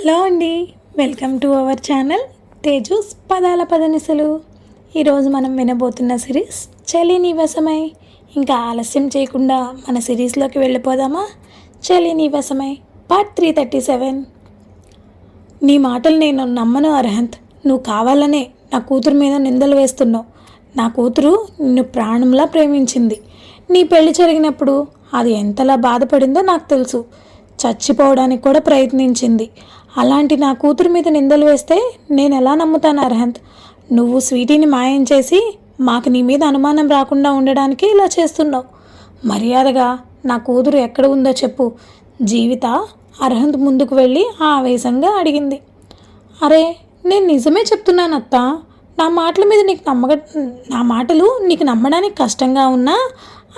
Hello అండి, welcome to our channel Teju's పదాల పదనిసలు. ఈరోజు మనం వినబోతున్న సిరీస్ చలి నివసమై. ఇంకా ఆలస్యం చేయకుండా మన సిరీస్లోకి వెళ్ళిపోదామా? చలి నివసమై పార్ట్ 337. నీ మాటలు నేను నమ్మను అర్హంత్. నువ్వు కావాలనే నా కూతురు మీద నిందలు వేస్తున్నావు. నా కూతురు నిన్ను ప్రాణంలా ప్రేమించింది. నీ పెళ్లి జరిగినప్పుడు అది ఎంతలా బాధపడిందో నాకు తెలుసు. చచ్చిపోవడానికి కూడా ప్రయత్నించింది. అలాంటి నా కూతురు మీద నిందలు వేస్తే నేను ఎలా నమ్ముతాను అర్హంత్? నువ్వు స్వీటీని మాయం చేసి మాకు నీ మీద అనుమానం రాకుండా ఉండడానికి ఇలా చేస్తున్నావు. మర్యాదగా నా కూతురు ఎక్కడ ఉందో చెప్పు. జీవిత అర్హంత్ ముందుకు వెళ్ళి ఆవేశంగా అడిగింది. అరే, నేను నిజమే చెప్తున్నాను అత్త. నా మాటలు నీకు నమ్మడానికి కష్టంగా ఉన్నా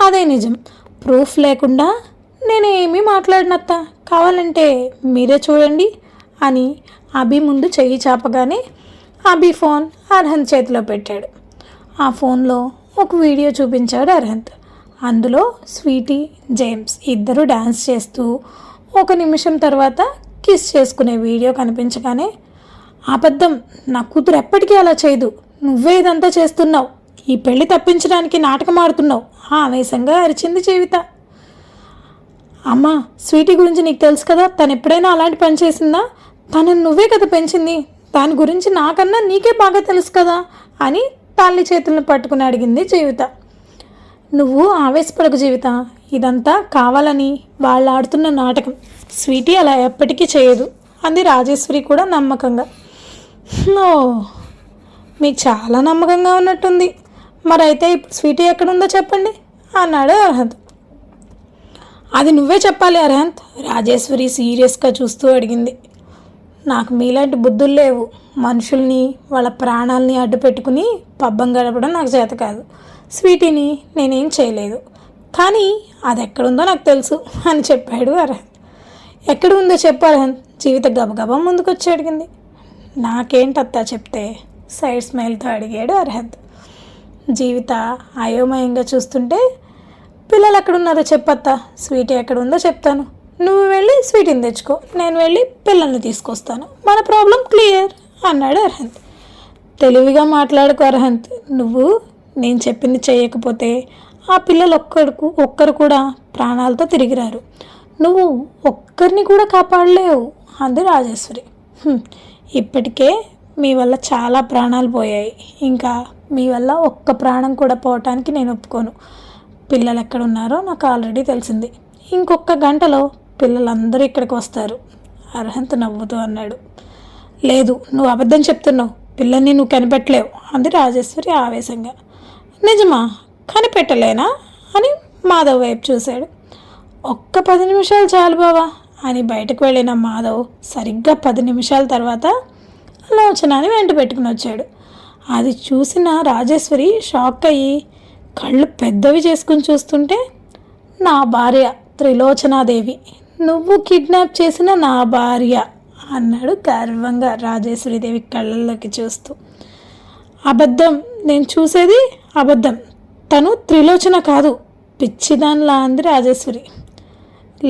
అదే నిజం. ప్రూఫ్ లేకుండా నేనేమీ మాట్లాడినత్త. కావాలంటే మీరే చూడండి అని అభి ముందు చెయ్యి చాపగానే అభి ఫోన్ అర్హంత్ చేతిలో పెట్టాడు. ఆ ఫోన్లో ఒక వీడియో చూపించాడు అర్హంత్. అందులో స్వీటీ, జేమ్స్ ఇద్దరు డ్యాన్స్ చేస్తూ 1 నిమిషం తర్వాత కిస్ చేసుకునే వీడియో కనిపించగానే, అబద్ధం, నా కూతురు ఎప్పటికీ అలా చేయదు, నువ్వే ఇదంతా చేస్తున్నావు, ఈ పెళ్లి తప్పించడానికి నాటకం ఆడుతున్నావు ఆవేశంగా అరిచింది జీవిత. అమ్మా, స్వీటీ గురించి నీకు తెలుసు కదా, తను ఎప్పుడైనా అలాంటి పని చేసిందా? తనను నువ్వే కదా పెంచింది, దాని గురించి నాకన్నా నీకే బాగా తెలుసు కదా అని తల్లి చేతులను పట్టుకుని అడిగింది జీవిత. నువ్వు ఆవేశపడకు జీవిత, ఇదంతా కావాలని వాళ్ళు ఆడుతున్న నాటకం. స్వీటీ అలా ఎప్పటికీ చేయదు అంది రాజేశ్వరి కూడా నమ్మకంగా. ఓ, మీకు చాలా నమ్మకంగా ఉన్నట్టుంది. మరైతే ఇప్పుడు స్వీటీ ఎక్కడుందో చెప్పండి అన్నాడు అర్హంత్. అది నువ్వే చెప్పాలి అర్హంత్, రాజేశ్వరి సీరియస్గా చూస్తూ అడిగింది. నాకు మీలాంటి బుద్ధులు లేవు. మనుషుల్ని, వాళ్ళ ప్రాణాలని అడ్డు పెట్టుకుని పబ్బం గడపడం నాకు చేత కాదు. స్వీటీని నేనేం చేయలేదు, కానీ అది ఎక్కడుందో నాకు తెలుసు అని చెప్పాడు అర్హంత్. ఎక్కడ ఉందో చెప్పు అర్హంత్, జీవిత గబగబా ముందుకొచ్చి అడిగింది. నాకేంటత్తా చెప్తే సైడ్ స్మైల్తో అడిగాడు అర్హంత్. జీవిత అయోమయంగా చూస్తుంటే, పిల్లలు ఎక్కడున్నారో చెప్పత్తా, స్వీటీ ఎక్కడ ఉందో చెప్తాను, నువ్వు వెళ్ళి స్వీటీని తెచ్చుకో, నేను వెళ్ళి పిల్లల్ని తీసుకొస్తాను, మన ప్రాబ్లం క్లియర్ అన్నాడు అర్హంత్. తెలివిగా మాట్లాడుకో అర్హంత్, నువ్వు నేను చెప్పింది చేయకపోతే ఆ పిల్లలు ఒక్కరు కూడా ప్రాణాలతో తిరిగిరారు. నువ్వు ఒక్కరిని కూడా కాపాడలేవు అంది రాజేశ్వరి. ఇప్పటికే మీ వల్ల చాలా ప్రాణాలు పోయాయి, ఇంకా మీ వల్ల ఒక్క ప్రాణం కూడా పోవటానికి నేను ఒప్పుకోను. పిల్లలు ఎక్కడున్నారో నాకు ఆల్రెడీ తెలిసింది. ఇంకొక గంటలో పిల్లలందరూ ఇక్కడికి వస్తారు అర్హంత్ నవ్వుతూ అన్నాడు. లేదు, నువ్వు అబద్ధం చెప్తున్నావు, పిల్లల్ని నువ్వు కనిపెట్టలేవు అంది రాజేశ్వరి ఆవేశంగా. నిజమా? కనిపెట్టలేనా అని మాధవ్ వైపు చూశాడు. ఒక్క 10 నిమిషాలు చాలు బావా అని బయటకు వెళ్ళిన మాధవ్ సరిగ్గా 10 నిమిషాల తర్వాత లోచనాన్ని వెంట పెట్టుకుని వచ్చాడు. అది చూసిన రాజేశ్వరి షాక్ అయ్యి కళ్ళు పెద్దవి చేసుకుని చూస్తుంటే, నా భార్య త్రిలోచనాదేవి, నువ్వు కిడ్నాప్ చేసిన నా భార్య అన్నాడు గర్వంగా రాజేశ్వరీదేవి కళ్ళల్లోకి చూస్తూ. అబద్ధం, నేను చూసేది అబద్ధం, తను త్రిలోచన కాదు, పిచ్చిదానిలా అంది రాజేశ్వరి.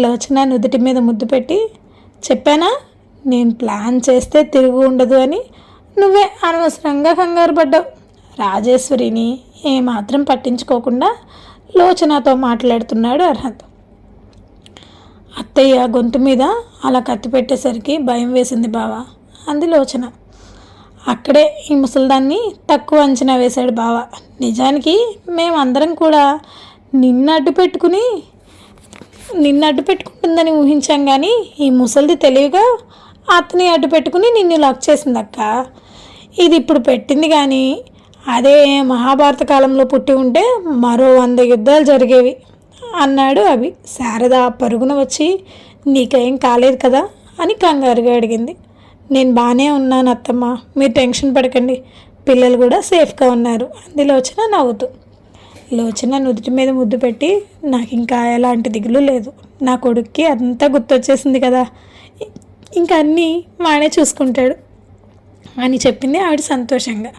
లోచన నుదుటి మీద ముద్దు పెట్టి, చెప్పానా నేను ప్లాన్ చేస్తే తిరుగు ఉండదు అని, నువ్వే అనవసరంగా కంగారు పడ్డావు. రాజేశ్వరిని ఏమాత్రం పట్టించుకోకుండా లోచనతో మాట్లాడుతున్నాడు అర్హంత్. అత్తయ్య గొంతు మీద అలా కత్తి పెట్టేసరికి భయం వేసింది బావా అంది లోచన. అక్కడే ఈ ముసలిదాన్ని తక్కువ అంచనా వేశాడు బావ. నిజానికి మేమందరం కూడా నిన్ను అడ్డు పెట్టుకుంటుందని ఊహించాం, కానీ ఈ ముసలిది తెలివిగా అతని అడ్డు పెట్టుకుని నిన్ను లాక్ చేసింది అక్క. ఇది ఇప్పుడు పెట్టింది, కానీ అదే మహాభారత కాలంలో పుట్టి ఉంటే మరో 100 యుద్ధాలు జరిగేవి అన్నాడు అభి. శారద పరుగున వచ్చి, నీకేం కాలేదు కదా అని కంగారుగా అడిగింది. నేను బాగానే ఉన్నాను అత్తమ్మ, మీరు టెన్షన్ పడకండి, పిల్లలు కూడా సేఫ్గా ఉన్నారు అంది లోచన నవ్వుతూ. లోచన నుదుటి మీద ముద్దు పెట్టి, నాకు ఇంకా ఎలాంటి దిగులు లేదు, నా కొడుక్కి అంతా గుర్తొచ్చేసింది కదా, ఇంకా అన్నీ వాడే చూసుకుంటాడు అని చెప్పింది ఆవిడ సంతోషంగా.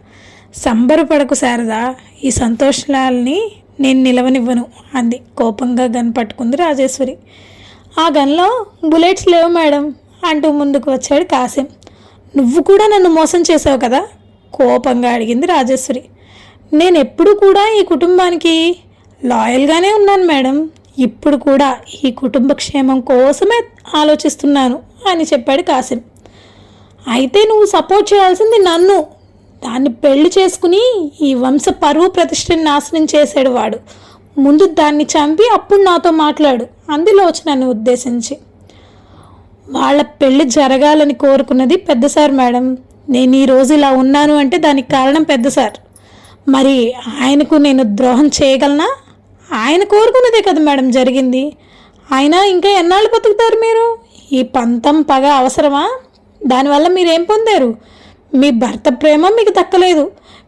సంబరపడకు శారదా, ఈ సంతోషాలని నేను నిలవనివ్వను అంది కోపంగా గన్ పట్టుకుంది రాజేశ్వరి. ఆ గన్లో బుల్లెట్స్ లేవు మేడం అంటూ ముందుకు వచ్చాడు కాసిం. నువ్వు కూడా నన్ను మోసం చేసావు కదా, కోపంగా అడిగింది రాజేశ్వరి. నేను ఎప్పుడు కూడా ఈ కుటుంబానికి లాయల్గానే ఉన్నాను మేడం, ఇప్పుడు కూడా ఈ కుటుంబ క్షేమం కోసమే ఆలోచిస్తున్నాను అని చెప్పాడు కాసిం. అయితే నువ్వు సపోర్ట్ చేయాల్సింది నన్ను. దాన్ని పెళ్లి చేసుకుని ఈ వంశ పరువు ప్రతిష్టని నాశనం చేశాడు వాడు. ముందు దాన్ని చంపి అప్పుడు నాతో మాట్లాడు అంది లోచనని ఉద్దేశించి. వాళ్ళ పెళ్లి జరగాలని కోరుకున్నది పెద్ద సార్ మేడం. నేను ఈరోజు ఇలా ఉన్నాను అంటే దానికి కారణం పెద్ద సార్. మరి ఆయనకు నేను ద్రోహం చేయగలనా? ఆయన కోరుకున్నదే కదా మేడం జరిగింది. ఆయన ఇంకా ఎన్నాళ్ళు బతుకుతారు మీరు? ఈ పంతం పగ అవసరమా? దానివల్ల మీరేం పొందారు? మీ భర్త ప్రేమ మీకు దక్కలేదు,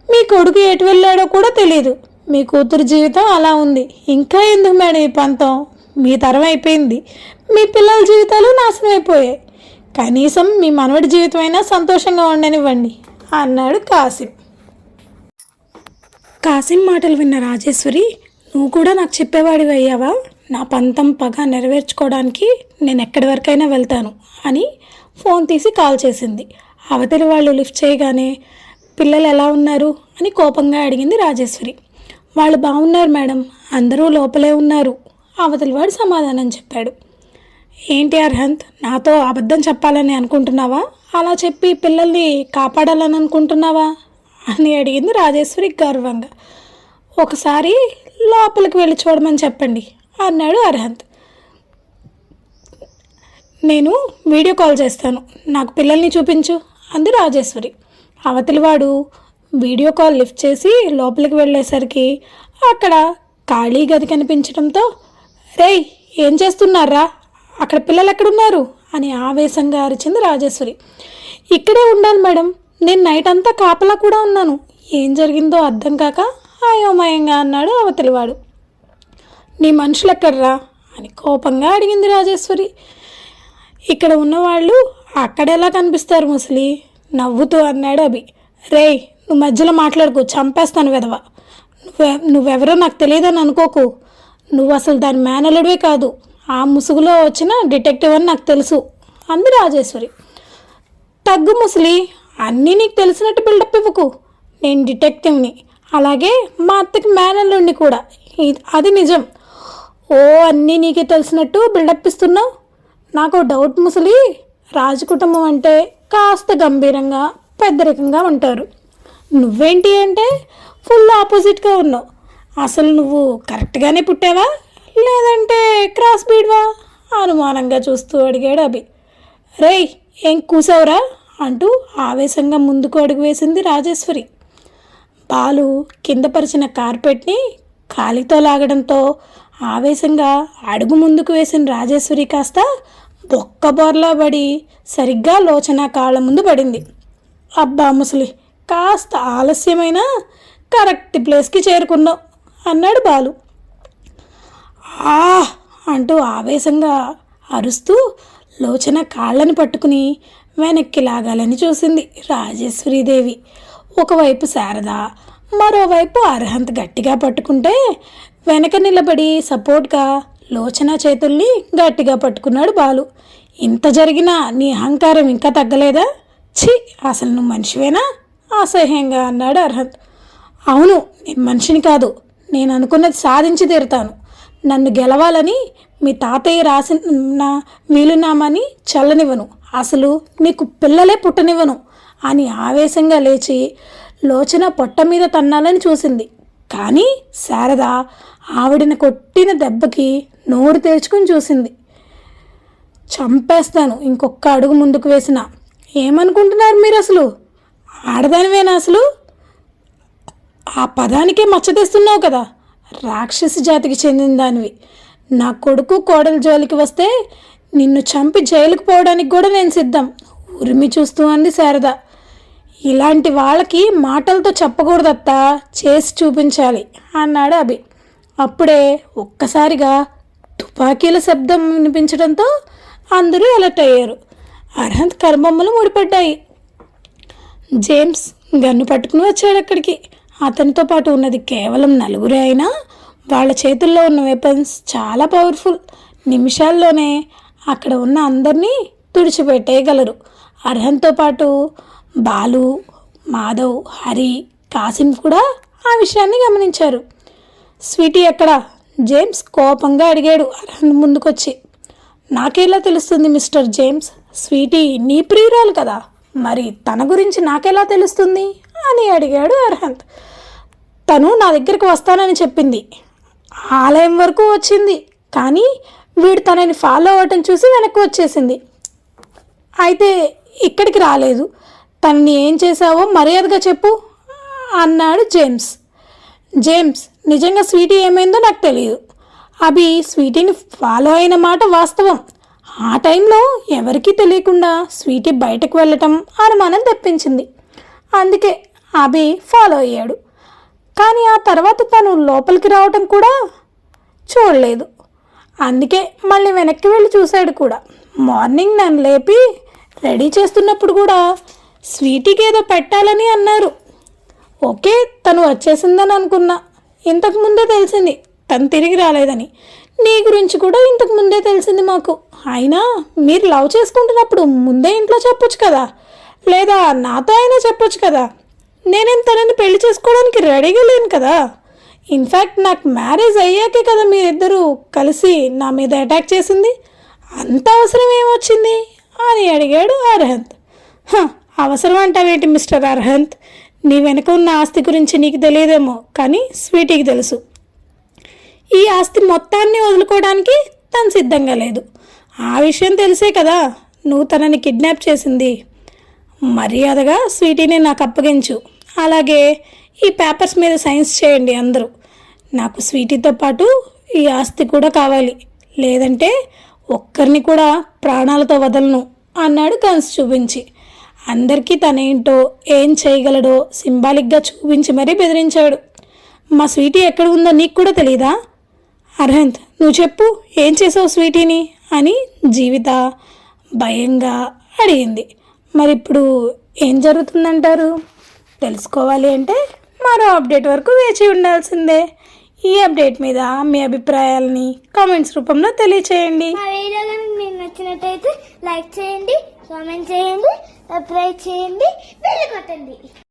మీ కొడుకు ఎటు వెళ్ళాడో కూడా తెలియదు, మీ కూతురు జీవితం అలా ఉంది. ఇంకా ఎందుకు మేడం ఈ పంతం? మీ తరం అయిపోయింది, మీ పిల్లల జీవితాలు నాశనం అయిపోయాయి. కనీసం మీ మనవడి జీవితం అయినా సంతోషంగా ఉండనివ్వండి అన్నాడు కాసిం. కాసిం మాటలు విన్న రాజేశ్వరి, నువ్వు కూడా నాకు చెప్పేవాడివి అయ్యావా? నా పంతం పగ నెరవేర్చుకోవడానికి నేను ఎక్కడి వరకైనా వెళ్తాను అని ఫోన్ తీసి కాల్ చేసింది. అవతలి వాళ్ళు లిఫ్ట్ చేయగానే పిల్లలు ఎలా ఉన్నారు అని కోపంగా అడిగింది రాజేశ్వరి. వాళ్ళు బాగున్నారు మేడం, అందరూ లోపలే ఉన్నారు అవతలి వాడు సమాధానం చెప్పాడు. ఏంటి అర్హంత్, నాతో అబద్ధం చెప్పాలని అనుకుంటున్నావా? అలా చెప్పి పిల్లల్ని కాపాడాలని అనుకుంటున్నావా అని అడిగింది రాజేశ్వరి గర్వంగా. ఒకసారి లోపలికి వెళ్ళి చూడమని చెప్పండి అన్నాడు అర్హంత్. నేను వీడియో కాల్ చేస్తాను, నాకు పిల్లల్ని చూపించు అంది రాజేశ్వరి. అవతలివాడు వీడియో కాల్ లిఫ్ట్ చేసి లోపలికి వెళ్ళేసరికి అక్కడ ఖాళీ గది కనిపించడంతో, రేయ్ ఏం చేస్తున్నారా, అక్కడ పిల్లలు ఎక్కడున్నారు అని ఆవేశంగా అరిచింది రాజేశ్వరి. ఇక్కడే ఉండాలి మేడం, నేను నైట్ అంతా కాపలా కూడా ఉన్నాను, ఏం జరిగిందో అర్థం కాక అయోమయంగా అన్నాడు అవతలివాడు. నీ మనుషులు ఎక్కడ్రా అని కోపంగా అడిగింది రాజేశ్వరి. ఇక్కడ ఉన్నవాళ్ళు అక్కడెలా కనిపిస్తారు ముసలి, నవ్వుతూ అన్నాడు అభి. రేయ్ నువ్వు మధ్యలో మాట్లాడుకో, చంపేస్తాను వెధవ. నువ్వెవరో నాకు తెలియదని అనుకోకు, నువ్వు అసలు దాని మేనలుడివే కాదు, ఆ ముసుగులో వచ్చిన డిటెక్టివ్ అని నాకు తెలుసు అంది రాజేశ్వరి. తగ్గు ముసలి, అన్నీ నీకు తెలిసినట్టు బిల్డప్ ఇవ్వకు, నేను డిటెక్టివ్ని, అలాగే మా అత్తకి మేనల్లుడిని కూడా, అది నిజం. ఓ అన్నీ నీకే తెలిసినట్టు బిల్డప్ ఇస్తున్నావు. నాకు డౌట్ ముసలి, రాజకుటుంబం అంటే కాస్త గంభీరంగా పెద్దరికంగా ఉంటారు, నువ్వేంటి అంటే ఫుల్ ఆపోజిట్గా ఉన్నావు. అసలు నువ్వు కరెక్ట్గానే పుట్టావా లేదంటే క్రాస్ బీడ్వా అనుమానంగా చూస్తూ అడిగాడు అభి. రేయ్ ఏం కూసావురా అంటూ ఆవేశంగా ముందుకు అడుగు వేసింది రాజేశ్వరి. బాలు కింద పరిచిన కార్పెట్ని కాలితో లాగడంతో ఆవేశంగా అడుగు ముందుకు వేసిన రాజేశ్వరి కాస్త బొక్క బోర్లా పడి సరిగ్గా లోచన కాళ్ళ ముందు పడింది. అబ్బా ముసలి, కాస్త ఆలస్యమైనా కరెక్ట్ ప్లేస్కి చేరుకున్నావు అన్నాడు బాలు. ఆ అంటూ ఆవేశంగా అరుస్తూ లోచన కాళ్ళని పట్టుకుని వెనక్కి లాగాలని చూసింది రాజేశ్వరీదేవి. ఒకవైపు శారద, మరోవైపు అర్హంత్ గట్టిగా పట్టుకుంటే వెనక నిలబడి సపోర్ట్గా లోచన చేతుల్ని గట్టిగా పట్టుకున్నాడు బాలు. ఇంత జరిగినా నీ అహంకారం ఇంకా తగ్గలేదా? ఛీ, అసలు నువ్వు మనిషివేనా అసహ్యంగా అన్నాడు అర్హంత్. అవును, నేను మనిషిని కాదు, నేను అనుకున్నది సాధించి తీరుతాను. నన్ను గెలవాలని మీ తాతయ్య రాసిన వీలునామాని చల్లనివ్వను, అసలు నీకు పిల్లలే పుట్టనివ్వను అని ఆవేశంగా లేచి లోచన పొట్ట మీద తన్నాలని చూసింది. కానీ శారద ఆవిడని కొట్టిన దెబ్బకి నోరు తెరుచుకుని చూసింది. చంపేస్తాను ఇంకొక అడుగు ముందుకు వేసిన. ఏమనుకుంటున్నారు మీరు, అసలు ఆడదానివేనా? అసలు ఆ పదానికే మచ్చ తెస్తున్నావు కదా, రాక్షసి జాతికి చెందిన దానివి. నా కొడుకు కోడలు జోలికి వస్తే నిన్ను చంపి జైలుకు పోవడానికి కూడా నేను సిద్ధం ఉరిమి చూస్తూ అంది శారద. ఇలాంటి వాళ్ళకి మాటలతో చెప్పకూడదత్తా, చేసి చూపించాలి అన్నాడు అభి. అప్పుడే ఒక్కసారిగా తుపాకీల శబ్దం వినిపించడంతో అందరూ అలర్ట్ అయ్యారు. అర్హంత్ కనుబొమ్మలు ముడిపడ్డాయి. జేమ్స్ గన్ను పట్టుకుని వచ్చాడు అక్కడికి. అతనితో పాటు ఉన్నది కేవలం నలుగురే అయినా వాళ్ళ చేతుల్లో ఉన్న వెపన్స్ చాలా పవర్ఫుల్. నిమిషాల్లోనే అక్కడ ఉన్న అందరినీ తుడిచిపెట్టేయగలరు. అర్హన్తో పాటు బాలు, మాధవ్, హరి, కాసిం కూడా ఆ విషయాన్ని గమనించారు. స్వీటీ ఎక్కడా? జేమ్స్ కోపంగా అడిగాడు అర్హన్ ముందుకొచ్చి. నాకెలా తెలుస్తుంది మిస్టర్ జేమ్స్? స్వీటీ నీ ప్రియురాలు కదా, మరి తన గురించి నాకెలా తెలుస్తుంది అని అడిగాడు అర్హంత్. తను నా దగ్గరికి వస్తానని చెప్పింది, ఆలయం వరకు వచ్చింది, కానీ వీడు తనని ఫాలో అవ్వటం చూసి వెనక్కి వచ్చేసింది. అయితే ఇక్కడికి రాలేదు. తనని ఏం చేశావో మర్యాదగా చెప్పు అన్నాడు జేమ్స్. జేమ్స్, నిజంగా స్వీటీ ఏమైందో నాకు తెలియదు. అభి స్వీటీని ఫాలో అయిన మాట వాస్తవం. ఆ టైంలో ఎవరికీ తెలియకుండా స్వీటీ బయటకు వెళ్ళటం అనుమానం తెప్పించింది. అందుకే అభి ఫాలో అయ్యాడు. కానీ ఆ తర్వాత తను లోపలికి రావటం కూడా చూడలేదు. అందుకే మళ్ళీ వెనక్కి వెళ్ళి చూశాడు కూడా. మార్నింగ్ నన్ను లేపి రెడీ చేస్తున్నప్పుడు కూడా స్వీటీకి ఏదో పెట్టాలని అన్నారు. ఓకే, తను వచ్చేసిందని అనుకున్నా. ఇంతకుముందే తెలిసింది తను తిరిగి రాలేదని. నీ గురించి కూడా ఇంతకు ముందే తెలిసింది మాకు. అయినా మీరు లవ్ చేసుకుంటున్నప్పుడు ముందే ఇంట్లో చెప్పొచ్చు కదా, లేదా నాతో అయినా చెప్పొచ్చు కదా. నేనేం తనని పెళ్లి చేసుకోవడానికి రెడీగా లేను కదా. ఇన్ఫ్యాక్ట్ నాకు మ్యారేజ్ అయ్యాకే కదా మీరిద్దరూ కలిసి నా మీద అటాక్ చేసింది. అంత అవసరం ఏమొచ్చింది అని అడిగాడు అర్హంత్. అవసరం అంటావేంటి మిస్టర్ అర్హంత్? నీ వెనక ఉన్న ఆస్తి గురించి నీకు తెలియదేమో, కానీ స్వీటీకి తెలుసు. ఈ ఆస్తి మొత్తాన్ని వదులుకోవడానికి తను సిద్ధంగా లేదు. ఆ విషయం తెలిసే కదా నువ్వు తనని కిడ్నాప్ చేసింది. మర్యాదగా స్వీటీని నాకు అప్పగించు. అలాగే ఈ పేపర్స్ మీద సైన్స్ చేయండి అందరూ. నాకు స్వీటీతో పాటు ఈ ఆస్తి కూడా కావాలి, లేదంటే ఒక్కరిని కూడా ప్రాణాలతో వదలను అన్నాడు గన్స్ చూపించి. అందరికీ తనేంటో ఏం చేయగలడో సింబాలిక్గా చూపించి మరీ బెదిరించాడు. మా స్వీటీ ఎక్కడ ఉందో నీకు కూడా తెలీదా? అర్హంత్, నువ్వు చెప్పు, ఏం చేసావు స్వీటీని అని జీవిత భయంగా అడిగింది. మరి ఇప్పుడు ఏం జరుగుతుందంటారు? తెలుసుకోవాలి అంటే మరో అప్డేట్ వరకు వేచి ఉండాల్సిందే. ఈ అప్డేట్ మీద మీ అభిప్రాయాలని కామెంట్స్ రూపంలో తెలియచేయండి. మా వీడియో కనుక మీకు నచ్చినట్టయితే లైక్ చేయండి, కామెంట్ చేయండి, సబ్స్క్రైబ్ చేయండి, బెల్ కొట్టండి.